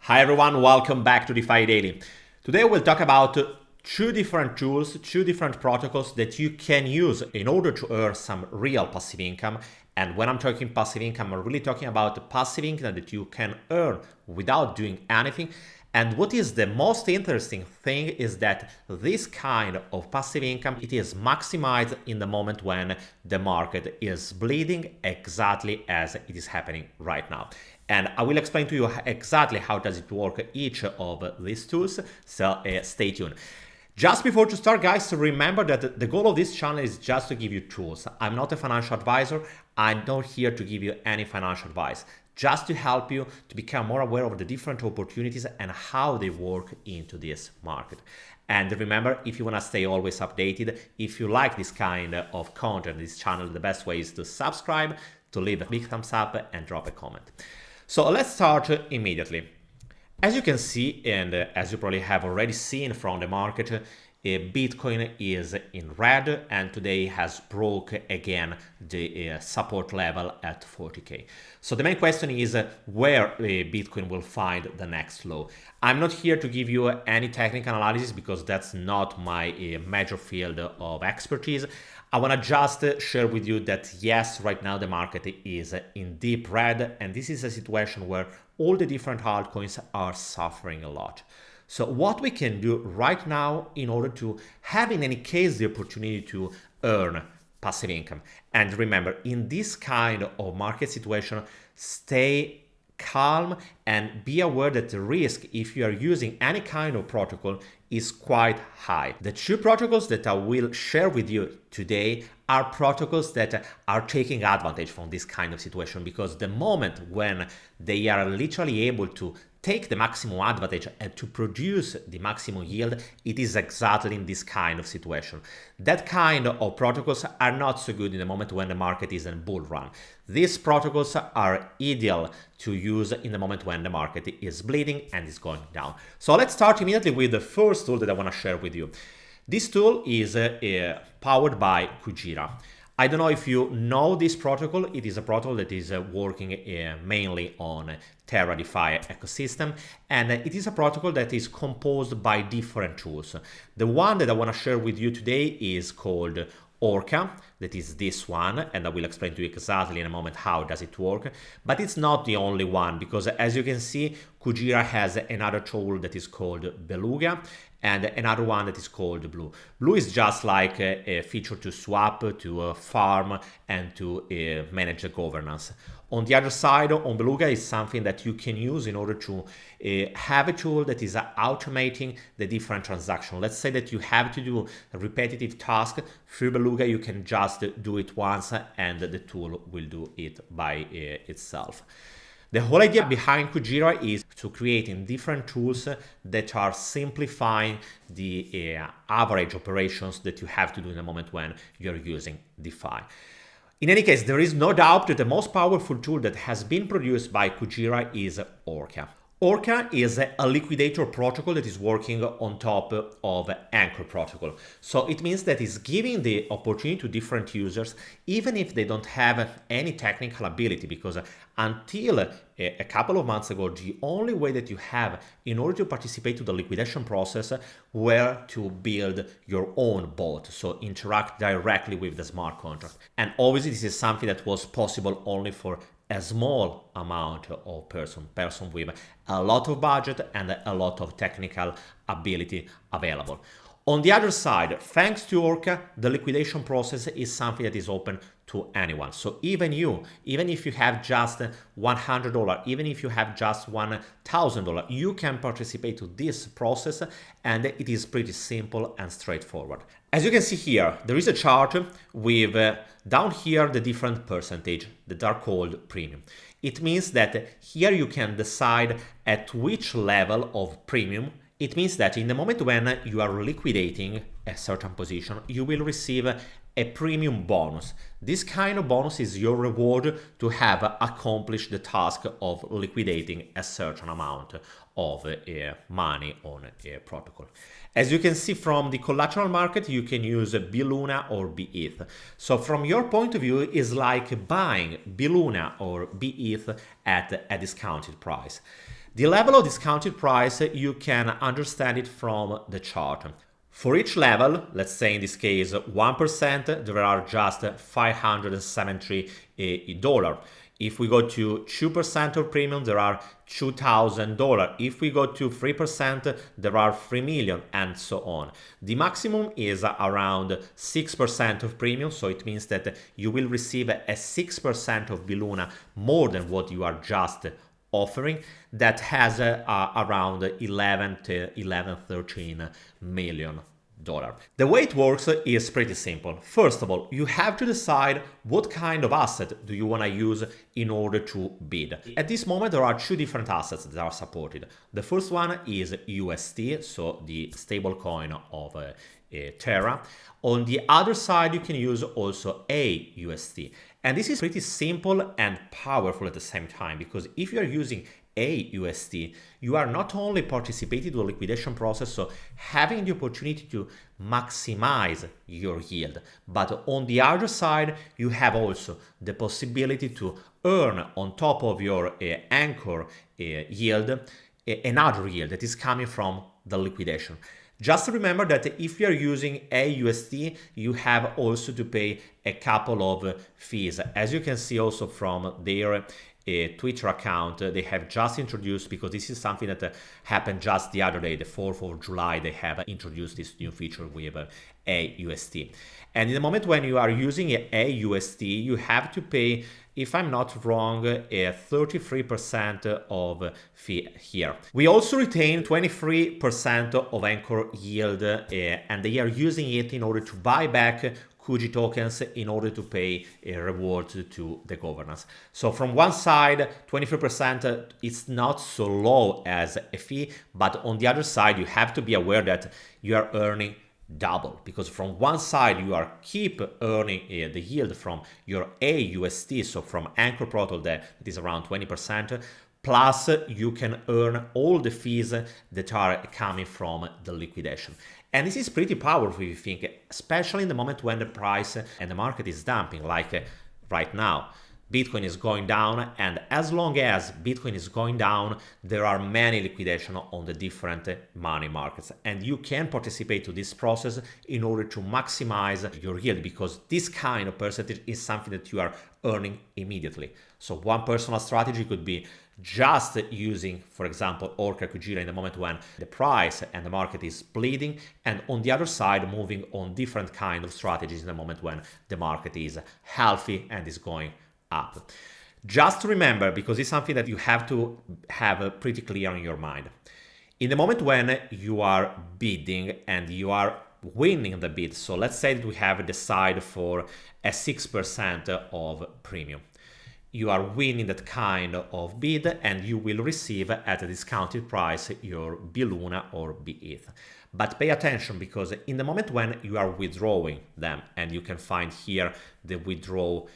Hi everyone, welcome back to DeFi Daily. Today we'll talk about two different tools, two different protocols that you can use in order to earn some real passive income. And when I'm talking passive income, I'm really talking about the passive income that you can earn without doing anything. And what is the most interesting thing is that this kind of passive income, it is maximized in the moment when the market is bleeding, exactly as it is happening right now. And I will explain to you exactly how does it work each of these tools, so stay tuned. Just before to start, guys, remember that the goal of this channel is just to give you tools. I'm not a financial advisor. I'm not here to give you any financial advice, just to help you to become more aware of the different opportunities and how they work into this market. And remember, if you want to stay always updated, if you like this kind of content, this channel, the best way is to subscribe, to leave a big thumbs up and drop a comment. So let's start immediately. As you can see, and as you probably have already seen from the market, Bitcoin is in red and today has broke again the support level at 40k. So the main question is where Bitcoin will find the next low. I'm not here to give you any technical analysis because that's not my major field of expertise. I want to just share with you that yes, right now the market is in deep red, and this is a situation where all the different altcoins are suffering a lot. So what we can do right now in order to have in any case the opportunity to earn passive income. And remember, in this kind of market situation, stay calm and be aware that the risk if you are using any kind of protocol is quite high. The two protocols that I will share with you today are protocols that are taking advantage from this kind of situation, because the moment when they are literally able to take the maximum advantage and to produce the maximum yield, it is exactly in this kind of situation. That kind of protocols are not so good in the moment when the market is in bull run. These protocols are ideal to use in the moment when the market is bleeding and is going down. So let's start immediately with the first tool that I want to share with you. This tool is powered by Kujira. I don't know if you know this protocol. It is a protocol that is working mainly on Terra DeFi ecosystem, and it is a protocol that is composed by different tools. The one that I want to share with you today is called Orca, that is this one, and I will explain to you exactly in a moment how does it work. But it's not the only one, because as you can see, Kujira has another tool that is called Beluga, and another one that is called Blue. Blue is just like a feature to swap, to farm, and to manage the governance. On the other side, on Beluga is something that you can use in order to have a tool that is automating the different transactions. Let's say that you have to do a repetitive task. Through Beluga, you can just do it once and the tool will do it by itself. The whole idea behind Kujira is to creating different tools that are simplifying the average operations that you have to do in a moment when you're using DeFi. In any case, there is no doubt that the most powerful tool that has been produced by Kujira is Orca. Orca is a liquidator protocol that is working on top of Anchor protocol. So it means that it's giving the opportunity to different users, even if they don't have any technical ability, because until a couple of months ago, the only way that you have in order to participate to the liquidation process were to build your own bot, so interact directly with the smart contract. And obviously this is something that was possible only for a small amount of person with a lot of budget and a lot of technical ability available. On the other side, thanks to Orca, the liquidation process is something that is open to anyone. So even if you have just $100, even if you have just $1,000, you can participate to this process, and it is pretty simple and straightforward. As you can see here, there is a chart with down here the different percentage that are called premium. It means that here you can decide at which level of premium. It means that in the moment when you are liquidating a certain position, you will receive a premium bonus. This kind of bonus is your reward to have accomplished the task of liquidating a certain amount of money on a protocol. As you can see from the collateral market, you can use BLUNA or BETH. So from your point of view, it's like buying BLUNA or BETH at a discounted price. The level of discounted price, you can understand it from the chart. For each level, let's say in this case 1%, there are just $573. If we go to 2% of premium, there are $2,000. If we go to 3%, there are 3 million, and so on. The maximum is around 6% of premium, so it means that you will receive a 6% of Beluna more than what you are just offering. That has around 13 million. The way it works is pretty simple. First of all, you have to decide what kind of asset do you want to use in order to bid. At this moment, there are two different assets that are supported. The first one is UST, so the stable coin of Terra. On the other side, you can use also AUST. And this is pretty simple and powerful at the same time, because if you're using AUST, you are not only participating to the liquidation process, so having the opportunity to maximize your yield, but on the other side, you have also the possibility to earn on top of your anchor yield, another yield that is coming from the liquidation. Just remember that if you're using AUST, you have also to pay a couple of fees. As you can see also from their Twitter account, they have just introduced, because this is something that happened just the other day, the 4th of July, they have introduced this new feature with AUST. And in the moment when you are using AUST, you have to pay, if I'm not wrong, a 33% of fee here. We also retain 23% of anchor yield, and they are using it in order to buy back Kuji tokens in order to pay a reward to the governance. So from one side, 23% is not so low as a fee, but on the other side, you have to be aware that you are earning double, because from one side you are keep earning the yield from your AUST, so from anchor protocol that is around 20%, plus you can earn all the fees that are coming from the liquidation. And this is pretty powerful if you think, especially in the moment when the price and the market is dumping, like right now. Bitcoin is going down, and as long as Bitcoin is going down, there are many liquidation on the different money markets, and you can participate to this process in order to maximize your yield, because this kind of percentage is something that you are earning immediately. So one personal strategy could be just using, for example, Orca, Kujira in the moment when the price and the market is bleeding, and on the other side moving on different kind of strategies in the moment when the market is healthy and is going up. Just remember, because it's something that you have to have pretty clear in your mind. In the moment when you are bidding and you are winning the bid, so let's say that we have decided for a 6% of premium. You are winning that kind of bid, and you will receive at a discounted price your Beluna or BETH. But pay attention, because in the moment when you are withdrawing them, and you can find here the withdraw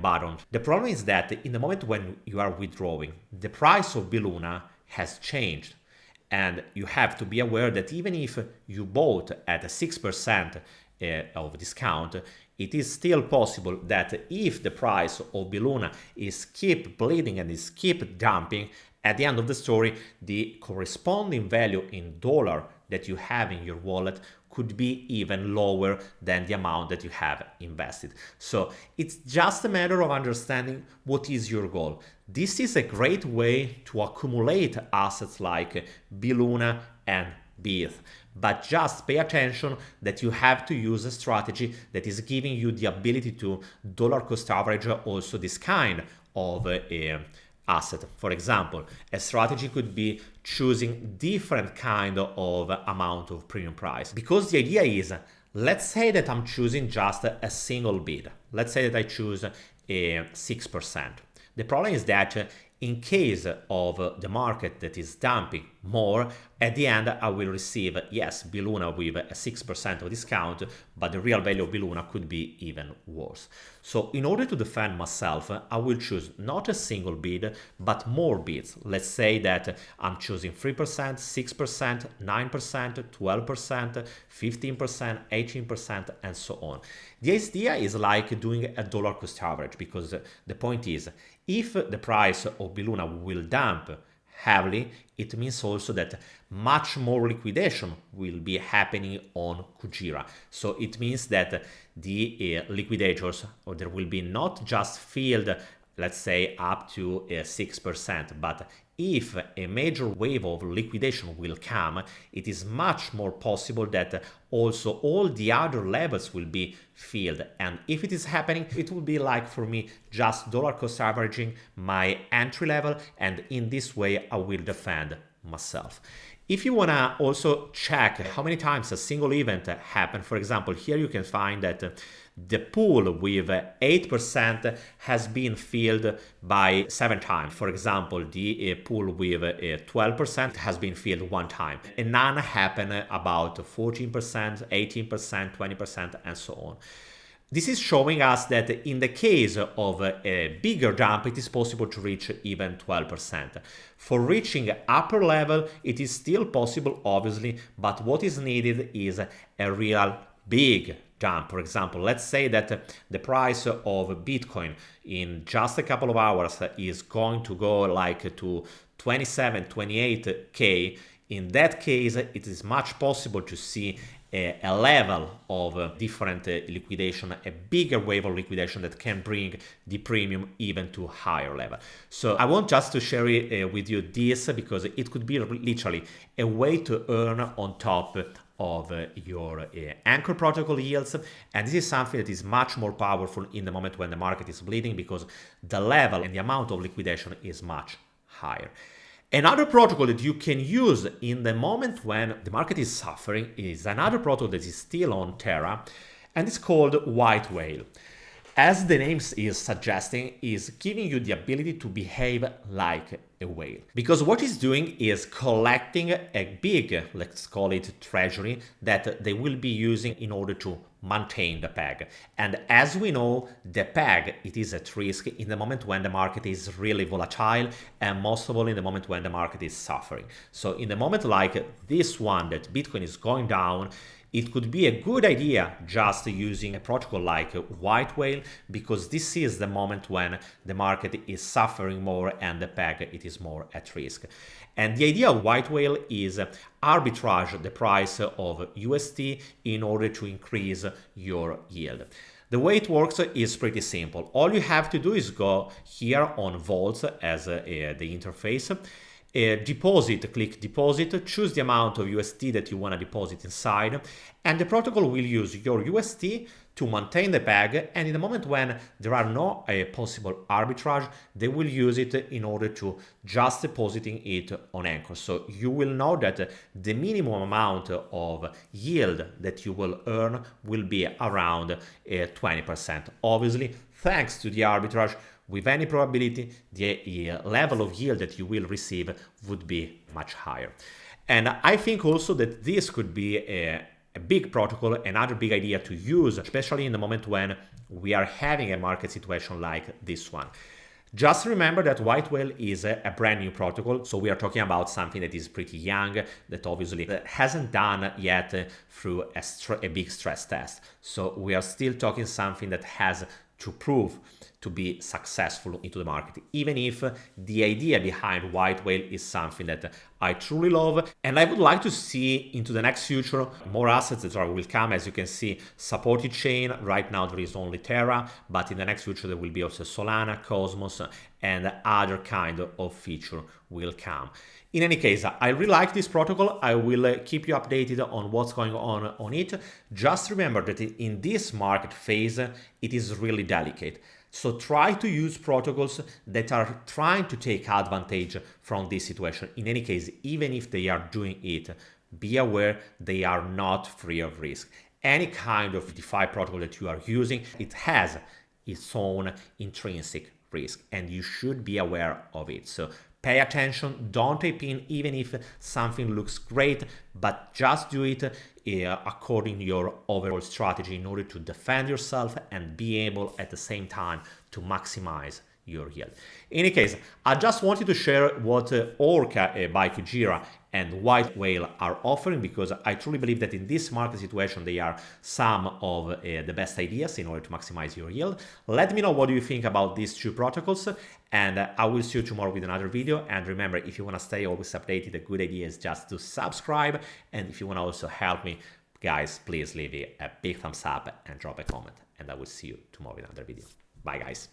button, the problem is that in the moment when you are withdrawing, the price of Beluna has changed. And you have to be aware that even if you bought at a 6% of discount, it is still possible that if the price of Beluna is keep bleeding and is keep dumping, at the end of the story, the corresponding value in dollar that you have in your wallet could be even lower than the amount that you have invested. So it's just a matter of understanding what is your goal. This is a great way to accumulate assets like Beluna and BETH. But just pay attention that you have to use a strategy that is giving you the ability to dollar cost average also this kind of asset. For example, a strategy could be choosing different kind of amount of premium price. Because the idea is, let's say that I'm choosing just a single bid. Let's say that I choose a 6%. The problem is that in case of the market that is dumping more, at the end I will receive, yes, Beluna with a 6% of discount, but the real value of Beluna could be even worse. So in order to defend myself, I will choose not a single bid, but more bids. Let's say that I'm choosing 3%, 6%, 9%, 12%, 15%, 18%, and so on. The idea is like doing a dollar cost average, because the point is, if the price of Beluna will dump heavily, it means also that much more liquidation will be happening on Kujira. So it means that the liquidators, or there will be not just filled, let's say up to 6%, but if a major wave of liquidation will come, it is much more possible that also all the other levels will be filled. And if it is happening, it will be like for me just dollar cost averaging my entry level, and in this way I will defend myself. If you want to also check how many times a single event happened, for example, here you can find that the pool with 8% has been filled by 7 times. For example, the pool with 12% has been filled 1 time. And none happened about 14%, 18%, 20%, and so on. This is showing us that in the case of a bigger dump, it is possible to reach even 12%. For reaching upper level, it is still possible, obviously, but what is needed is a real big dump. For example, let's say that the price of Bitcoin in just a couple of hours is going to go like to 27, 28K. In that case, it is much possible to see a level of different liquidation, a bigger wave of liquidation that can bring the premium even to higher level. So I want just to share with you this because it could be literally a way to earn on top of your anchor protocol yields, and this is something that is much more powerful in the moment when the market is bleeding because the level and the amount of liquidation is much higher. Another protocol that you can use in the moment when the market is suffering is another protocol that is still on Terra, and it's called White Whale. As the name is suggesting, is giving you the ability to behave like a whale. Because what it's doing is collecting a big, let's call it treasury, that they will be using in order to maintain the peg. And as we know, the peg, it is at risk in the moment when the market is really volatile, and most of all in the moment when the market is suffering. So in the moment like this one, that Bitcoin is going down, it could be a good idea just using a protocol like White Whale, because this is the moment when the market is suffering more and the peg it is more at risk. And the idea of White Whale is arbitrage the price of USD in order to increase your yield. The way it works is pretty simple. All you have to do is go here on Vaults as the interface. Deposit, click deposit, choose the amount of USD that you want to deposit inside, and the protocol will use your USD to maintain the peg, and in the moment when there are no possible arbitrage, they will use it in order to just depositing it on Anchor. So you will know that the minimum amount of yield that you will earn will be around 20%. Obviously, thanks to the arbitrage, with any probability, the level of yield that you will receive would be much higher. And I think also that this could be a big protocol, another big idea to use, especially in the moment when we are having a market situation like this one. Just remember that White Whale is a brand new protocol, so we are talking about something that is pretty young, that obviously hasn't done yet through a big stress test. So we are still talking something that has to prove to be successful into the market, even if the idea behind White Whale is something that I truly love, and I would like to see into the next future more assets that will come. As you can see, supported chain, right now there is only Terra, but in the next future there will be also Solana, Cosmos, and other kind of feature will come. In any case, I really like this protocol. I will keep you updated on what's going on it. Just remember that in this market phase, it is really delicate. So try to use protocols that are trying to take advantage from this situation. In any case, even if they are doing it, be aware they are not free of risk. Any kind of DeFi protocol that you are using, it has its own intrinsic risk, and you should be aware of it. So pay attention, don't type in even if something looks great, but just do it according to your overall strategy in order to defend yourself and be able at the same time to maximize your yield. In any case, I just wanted to share what Orca by Kujira and White Whale are offering, because I truly believe that in this market situation they are some of the best ideas in order to maximize your yield. Let me know what do you think about these two protocols, and I will see you tomorrow with another video. And remember, if you want to stay always updated, a good idea is just to subscribe, and if you want to also help me, guys, please leave me a big thumbs up and drop a comment, and I will see you tomorrow with another video. Bye guys.